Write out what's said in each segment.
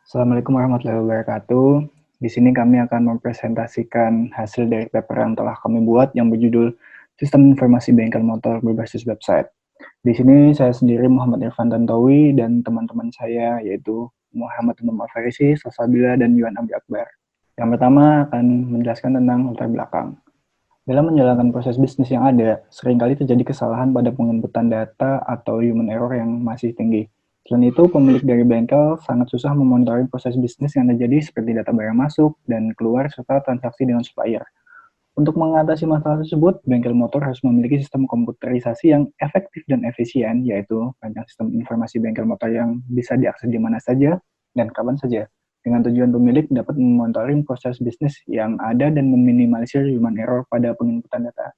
Assalamualaikum warahmatullahi wabarakatuh. Di sini kami akan mempresentasikan hasil dari paper yang telah kami buat yang berjudul Sistem Informasi Bengkel Motor Berbasis Website. Di sini saya sendiri Muhammad Irfan Tantowi dan teman-teman saya yaitu Muhammad Umam Afarisi, Salsabila, dan Yuan Abdi Akbar. Yang pertama akan menjelaskan tentang latar belakang. Dalam menjalankan proses bisnis yang ada, seringkali terjadi kesalahan pada penginputan data atau human error yang masih tinggi. Selain itu, pemilik dari bengkel sangat susah memonitoring proses bisnis yang terjadi seperti data barang masuk dan keluar serta transaksi dengan supplier. Untuk mengatasi masalah tersebut, bengkel motor harus memiliki sistem komputerisasi yang efektif dan efisien, yaitu rancang sistem informasi bengkel motor yang bisa diakses di mana saja dan kapan saja, dengan tujuan pemilik dapat memonitoring proses bisnis yang ada dan meminimalisir human error pada penginputan data.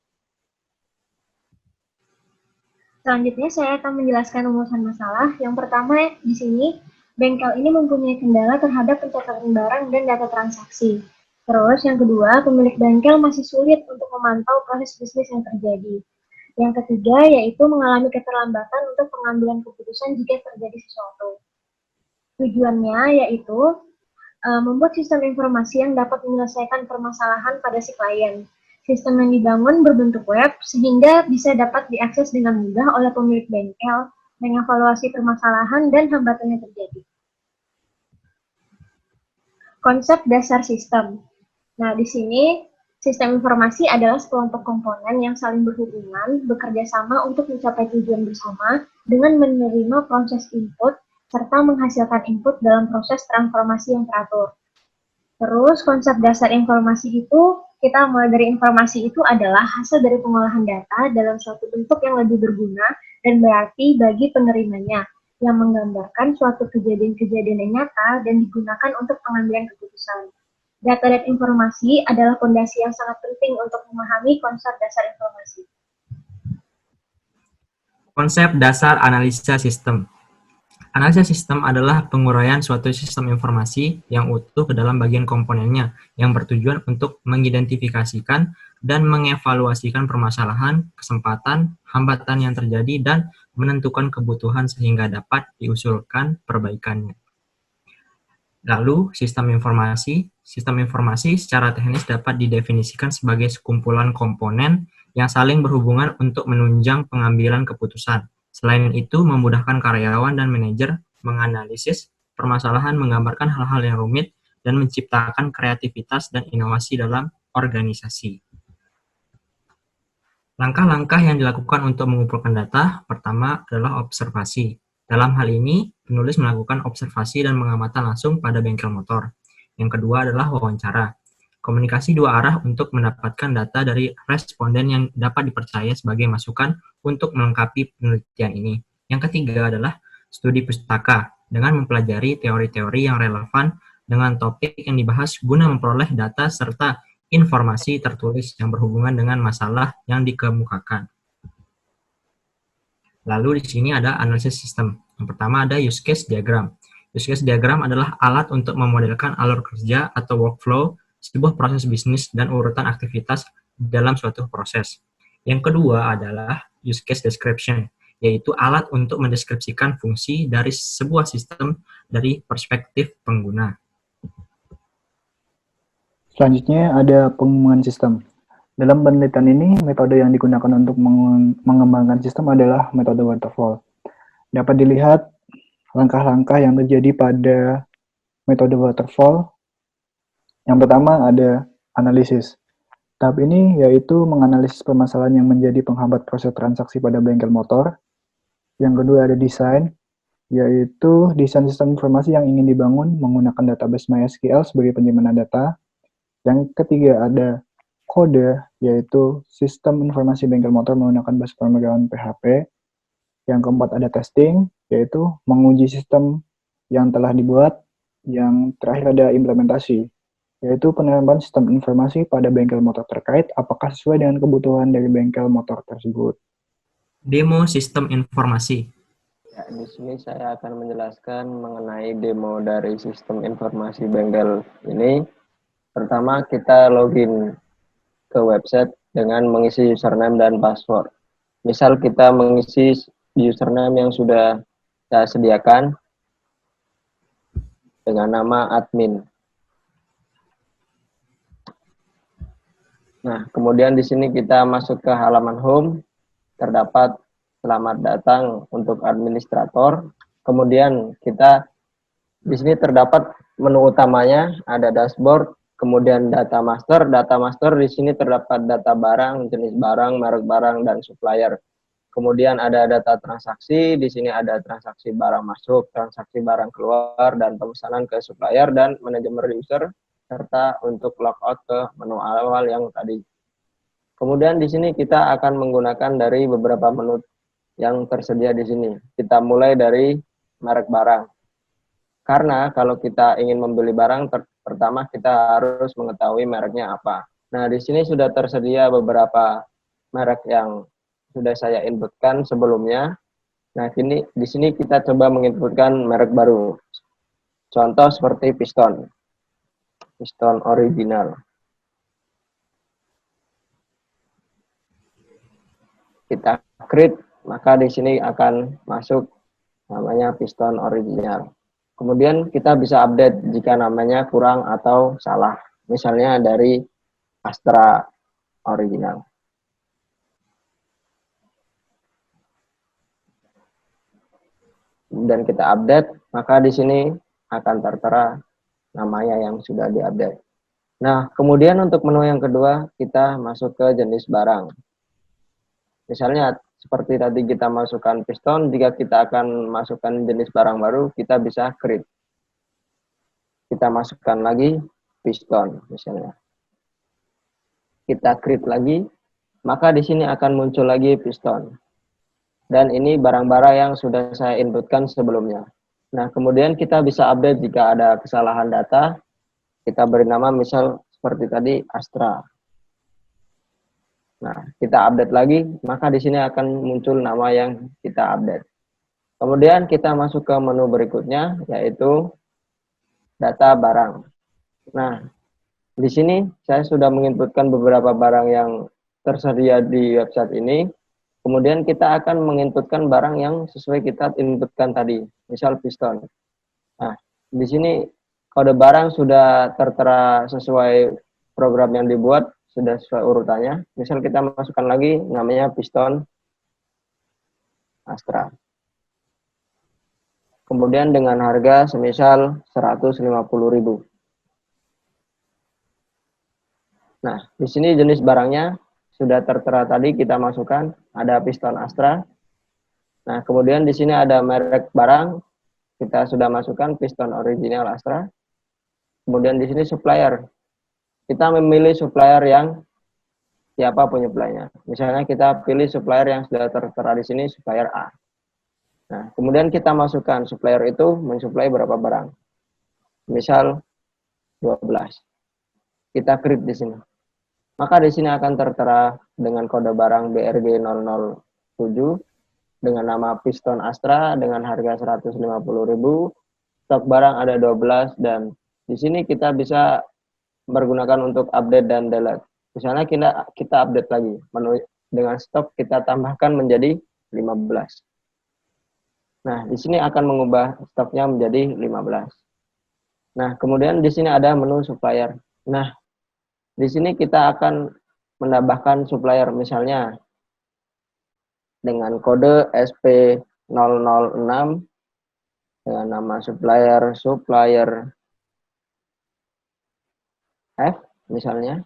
Selanjutnya saya akan menjelaskan rumusan masalah. Yang pertama di sini, bengkel ini mempunyai kendala terhadap pencatatan barang dan data transaksi. Terus yang kedua, pemilik bengkel masih sulit untuk memantau proses bisnis yang terjadi. Yang ketiga yaitu mengalami keterlambatan untuk pengambilan keputusan jika terjadi sesuatu. Tujuannya yaitu membuat sistem informasi yang dapat menyelesaikan permasalahan pada si klien. Sistem yang dibangun berbentuk web sehingga bisa dapat diakses dengan mudah oleh pemilik bengkel, mengevaluasi permasalahan dan hambatan yang terjadi. Konsep dasar sistem. Nah, di sini sistem informasi adalah sekelompok komponen yang saling berhubungan, bekerja sama untuk mencapai tujuan bersama dengan menerima proses input serta menghasilkan input dalam proses transformasi yang teratur. Terus konsep dasar informasi itu, kita mulai dari informasi itu adalah hasil dari pengolahan data dalam suatu bentuk yang lebih berguna dan berarti bagi penerimanya, yang menggambarkan suatu kejadian-kejadian yang nyata dan digunakan untuk pengambilan keputusan. Data dan informasi adalah fondasi yang sangat penting untuk memahami konsep dasar informasi. Konsep dasar analisa sistem. Analisa sistem adalah penguraian suatu sistem informasi yang utuh ke dalam bagian komponennya yang bertujuan untuk mengidentifikasikan dan mengevaluasikan permasalahan, kesempatan, hambatan yang terjadi, dan menentukan kebutuhan sehingga dapat diusulkan perbaikannya. Lalu, sistem informasi. Sistem informasi secara teknis dapat didefinisikan sebagai sekumpulan komponen yang saling berhubungan untuk menunjang pengambilan keputusan. Selain itu, memudahkan karyawan dan manajer menganalisis permasalahan, menggambarkan hal-hal yang rumit, dan menciptakan kreativitas dan inovasi dalam organisasi. Langkah-langkah yang dilakukan untuk mengumpulkan data, pertama adalah observasi. Dalam hal ini, penulis melakukan observasi dan pengamatan langsung pada bengkel motor. Yang kedua adalah wawancara. Komunikasi dua arah untuk mendapatkan data dari responden yang dapat dipercaya sebagai masukan untuk melengkapi penelitian ini. Yang ketiga adalah studi pustaka, dengan mempelajari teori-teori yang relevan dengan topik yang dibahas guna memperoleh data serta informasi tertulis yang berhubungan dengan masalah yang dikemukakan. Lalu di sini ada analisis sistem. Yang pertama ada use case diagram. Use case diagram adalah alat untuk memodelkan alur kerja atau workflow sebuah proses bisnis dan urutan aktivitas dalam suatu proses. Yang kedua adalah use case description, yaitu alat untuk mendeskripsikan fungsi dari sebuah sistem dari perspektif pengguna. Selanjutnya ada pengembangan sistem. Dalam penelitian ini, metode yang digunakan untuk mengembangkan sistem adalah metode waterfall. Dapat dilihat langkah-langkah yang terjadi pada metode waterfall. Yang pertama ada analisis. Tahap ini yaitu menganalisis permasalahan yang menjadi penghambat proses transaksi pada bengkel motor. Yang kedua ada desain, yaitu desain sistem informasi yang ingin dibangun menggunakan database MySQL sebagai penyimpanan data. Yang ketiga ada kode, yaitu sistem informasi bengkel motor menggunakan bahasa pemrograman PHP. Yang keempat ada testing, yaitu menguji sistem yang telah dibuat. Yang terakhir ada implementasi, yaitu penerapan sistem informasi pada bengkel motor terkait apakah sesuai dengan kebutuhan dari bengkel motor tersebut. Demo sistem informasi. Ya, di sini saya akan menjelaskan mengenai demo dari sistem informasi bengkel ini. Pertama, kita login ke website dengan mengisi username dan password. Misal kita mengisi username yang sudah saya sediakan. dengan nama admin. Nah, kemudian di sini kita masuk ke halaman home, terdapat selamat datang untuk administrator. Kemudian kita di sini terdapat menu utamanya, ada dashboard, kemudian data master. Data master di sini terdapat data barang, jenis barang, merek barang, dan supplier. Kemudian ada data transaksi, di sini ada transaksi barang masuk, transaksi barang keluar, dan pemesanan ke supplier, dan manajemen user, serta untuk logout ke menu awal yang tadi. Kemudian di sini kita akan menggunakan dari beberapa menu yang tersedia di sini. Kita mulai dari merek barang. Karena kalau kita ingin membeli barang, pertama kita harus mengetahui mereknya apa. Nah, di sini sudah tersedia beberapa merek yang sudah saya inputkan sebelumnya. Nah, di sini kita coba menginputkan merek baru. Contoh seperti piston. Piston original. Kita create, maka di sini akan masuk namanya piston original. Kemudian kita bisa update jika namanya kurang atau salah. Misalnya dari Astra original. Dan kita update, maka di sini akan tertera namanya yang sudah diupdate. Nah, kemudian untuk menu yang kedua, kita masuk ke jenis barang. Misalnya seperti tadi kita masukkan piston, jika kita akan masukkan jenis barang baru, kita bisa create. Kita masukkan lagi piston misalnya. Kita create lagi, maka di sini akan muncul lagi piston. Dan ini barang-barang yang sudah saya inputkan sebelumnya. Nah, kemudian kita bisa update jika ada kesalahan data. Kita beri nama misal seperti tadi Astra. Nah, kita update lagi, maka di sini akan muncul nama yang kita update. Kemudian kita masuk ke menu berikutnya, yaitu data barang. Nah, di sini saya sudah menginputkan beberapa barang yang tersedia di website ini. Kemudian kita akan menginputkan barang yang sesuai kita inputkan tadi, misal piston. Nah, di sini kode barang sudah tertera sesuai program yang dibuat, sudah sesuai urutannya. Misal kita masukkan lagi namanya piston Astra. Kemudian dengan harga semisal 150.000. Nah, di sini jenis barangnya sudah tertera tadi, kita masukkan ada piston Astra. Nah, kemudian di sini ada merek barang, kita sudah masukkan piston original Astra. Kemudian di sini supplier. Kita memilih supplier yang siapa penyuplainya. Misalnya kita pilih supplier yang sudah tertera di sini, supplier A. Nah, kemudian kita masukkan supplier itu mensuplai berapa barang. Misal 12. Kita create di sini. Maka di sini akan tertera dengan kode barang BRG 007 dengan nama piston Astra dengan harga 150.000. Stok barang ada 12 dan di sini kita bisa menggunakan untuk update dan delete. Misalnya kita update lagi, menu dengan stok kita tambahkan menjadi 15. Nah, di sini akan mengubah stoknya menjadi 15. Nah, kemudian di sini ada menu supplier. Nah, di sini kita akan menambahkan supplier misalnya dengan kode SP006 dengan nama supplier F misalnya.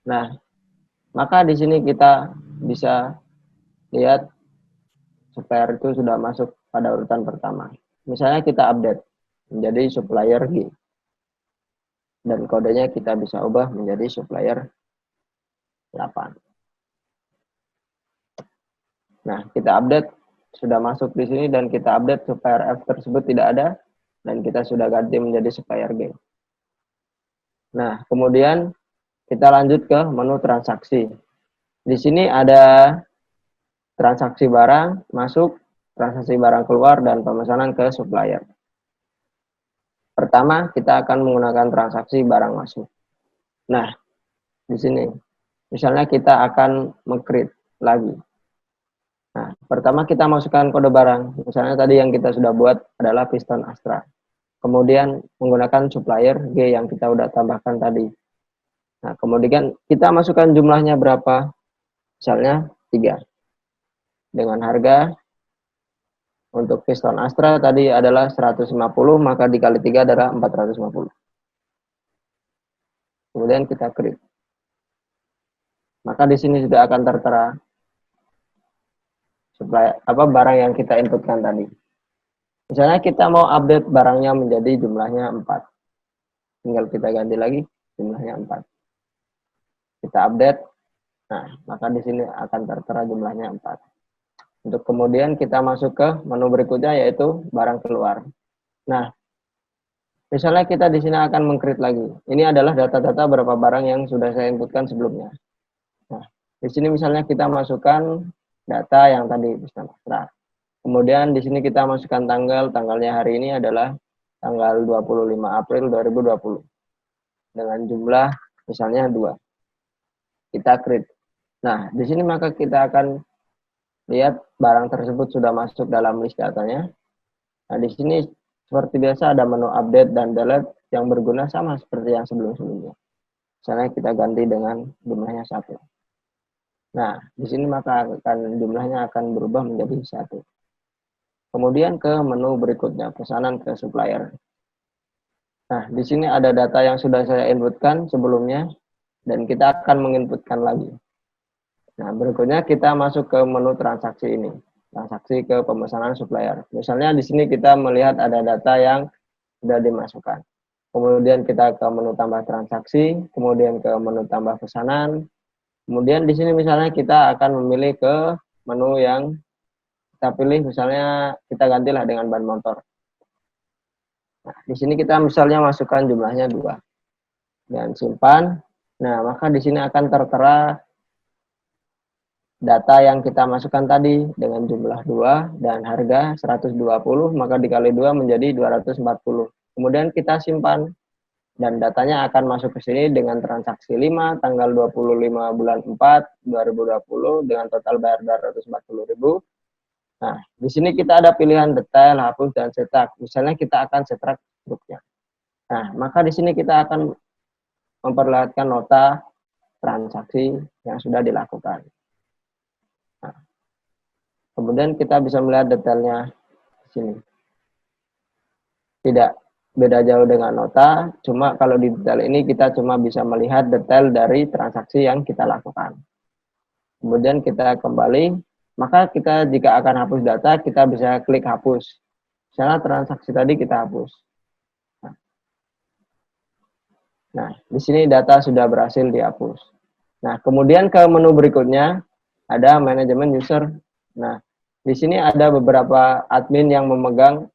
Nah, maka di sini kita bisa lihat supplier itu sudah masuk pada urutan pertama. Misalnya kita update menjadi supplier G. Dan kodenya kita bisa ubah menjadi supplier 8. Nah, kita update sudah masuk di sini dan kita update supplier F tersebut tidak ada dan kita sudah ganti menjadi supplier G. Nah, kemudian kita lanjut ke menu transaksi. Di sini ada transaksi barang masuk, transaksi barang keluar, dan pemesanan ke supplier. Pertama, kita akan menggunakan transaksi barang masuk. Nah, di sini, misalnya kita akan meng-create lagi. Nah, pertama kita masukkan kode barang. Misalnya tadi yang kita sudah buat adalah piston Astra. kemudian menggunakan supplier G yang kita udah tambahkan tadi. Nah, kemudian kita masukkan jumlahnya berapa? Misalnya 3. Dengan harga untuk piston Astra tadi adalah 150, maka dikali 3 adalah 450. Kemudian kita create. Maka di sini sudah akan tertera barang yang kita inputkan tadi. Misalnya kita mau update barangnya menjadi jumlahnya 4. Tinggal kita ganti lagi jumlahnya 4. Kita update. Nah, maka di sini akan tertera jumlahnya 4. Untuk kemudian kita masuk ke menu berikutnya yaitu barang keluar. Nah, misalnya kita di sini akan meng-create lagi. Ini adalah data-data berapa barang yang sudah saya inputkan sebelumnya. Nah, di sini misalnya kita masukkan data yang tadi piston Astra. Kemudian di sini kita masukkan tanggalnya hari ini adalah tanggal 25 April 2020. Dengan jumlah misalnya 2. Kita create. Nah, di sini maka kita akan lihat barang tersebut sudah masuk dalam list datanya. Nah, di sini seperti biasa ada menu update dan delete yang berguna sama seperti yang sebelum-sebelumnya. Misalnya kita ganti dengan jumlahnya 1. Nah, di sini maka jumlahnya akan berubah menjadi 1. Kemudian ke menu berikutnya, pesanan ke supplier. Nah, di sini ada data yang sudah saya inputkan sebelumnya, dan kita akan menginputkan lagi. Nah, berikutnya kita masuk ke menu transaksi ini. Transaksi ke pemesanan supplier. Misalnya di sini kita melihat ada data yang sudah dimasukkan. Kemudian kita ke menu tambah transaksi, kemudian ke menu tambah pesanan. Kemudian di sini misalnya kita akan memilih ke menu yang kita pilih, misalnya kita gantilah dengan ban motor. Nah, di sini kita misalnya masukkan jumlahnya 2. Dan simpan. Nah, maka di sini akan tertera data yang kita masukkan tadi dengan jumlah 2 dan harga 120, maka dikali 2 menjadi 240. Kemudian kita simpan dan datanya akan masuk ke sini dengan transaksi 5 tanggal 25 bulan 4 2020 dengan total bayar 240.000. Nah, di sini kita ada pilihan detail, hapus dan cetak. Misalnya kita akan cetak struknya. Nah, maka di sini kita akan memperlihatkan nota transaksi yang sudah dilakukan. Nah, kemudian kita bisa melihat detailnya di sini. Tidak beda jauh dengan nota, cuma kalau di detail ini kita cuma bisa melihat detail dari transaksi yang kita lakukan. Kemudian kita kembali, maka kita jika akan hapus data, kita bisa klik hapus. Misalnya transaksi tadi kita hapus. Nah, di sini data sudah berhasil dihapus. Nah, kemudian ke menu berikutnya ada manajemen user. Nah, di sini ada beberapa admin yang memegang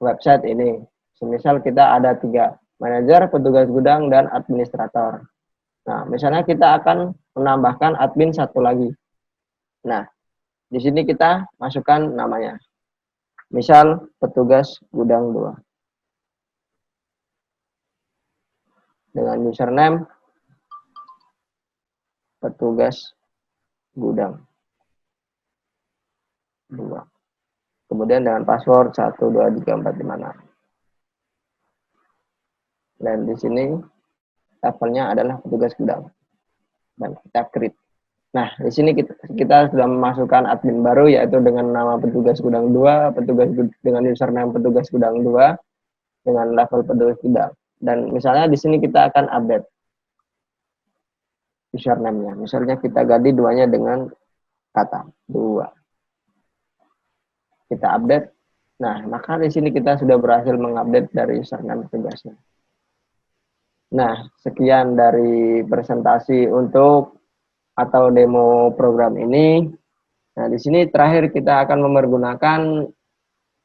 website ini. Semisal kita ada 3, manajer, petugas gudang, dan administrator. Nah, misalnya kita akan menambahkan admin 1 lagi. Nah, di sini kita masukkan namanya. Misal petugas gudang 2. Dengan username petugas gudang 2. Kemudian dengan password 123456. Dan di sini levelnya adalah petugas gudang. Dan kita create. Nah, di sini kita sudah memasukkan admin baru yaitu dengan nama petugas gudang 2, dengan username petugas gudang 2 dengan level petugas gudang. Dan misalnya di sini kita akan update username-nya. Misalnya kita ganti 2-nya dengan kata 2. Kita update. Nah, maka di sini kita sudah berhasil mengupdate dari username petugasnya. Nah, sekian dari presentasi untuk atau demo program ini. Nah, di sini terakhir kita akan mempergunakan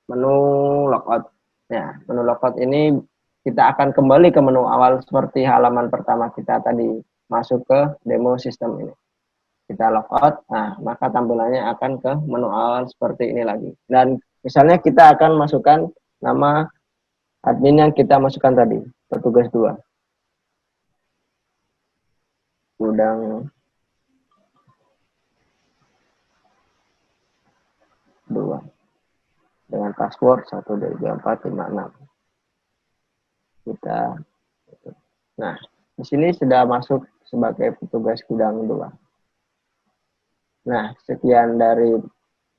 menu logout. Nah, menu logout ini kita akan kembali ke menu awal seperti halaman pertama kita tadi masuk ke demo sistem ini. Kita logout, nah maka tampilannya akan ke menu awal seperti ini lagi. Dan misalnya kita akan masukkan nama admin yang kita masukkan tadi, petugas 2. Gudang 2 dengan password 123456. kita. Nah, di sini sudah masuk sebagai petugas gudang 2. Nah, sekian dari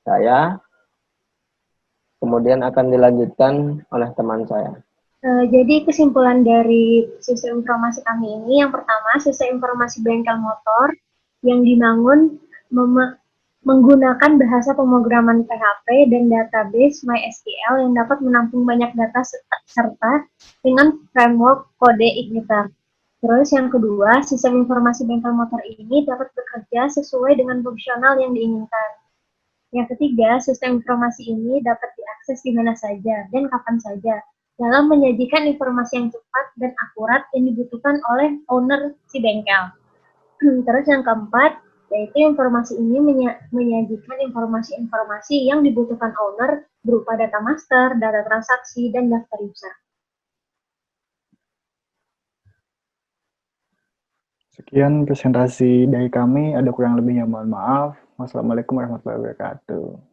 saya. Kemudian akan dilanjutkan oleh teman saya. Jadi kesimpulan dari sistem informasi kami ini, yang pertama, sistem informasi bengkel motor yang dibangun menggunakan bahasa pemrograman PHP dan database MySQL yang dapat menampung banyak data serta dengan framework kode Igniter. Terus yang kedua, sistem informasi bengkel motor ini dapat bekerja sesuai dengan fungsional yang diinginkan. Yang ketiga, sistem informasi ini dapat diakses di mana saja dan kapan saja dalam menyajikan informasi yang cepat dan akurat yang dibutuhkan oleh owner si bengkel. Terus yang keempat, yaitu informasi ini menyajikan informasi-informasi yang dibutuhkan owner berupa data master, data transaksi, dan daftar user. Sekian presentasi dari kami, ada kurang lebihnya mohon maaf. Wassalamualaikum warahmatullahi wabarakatuh.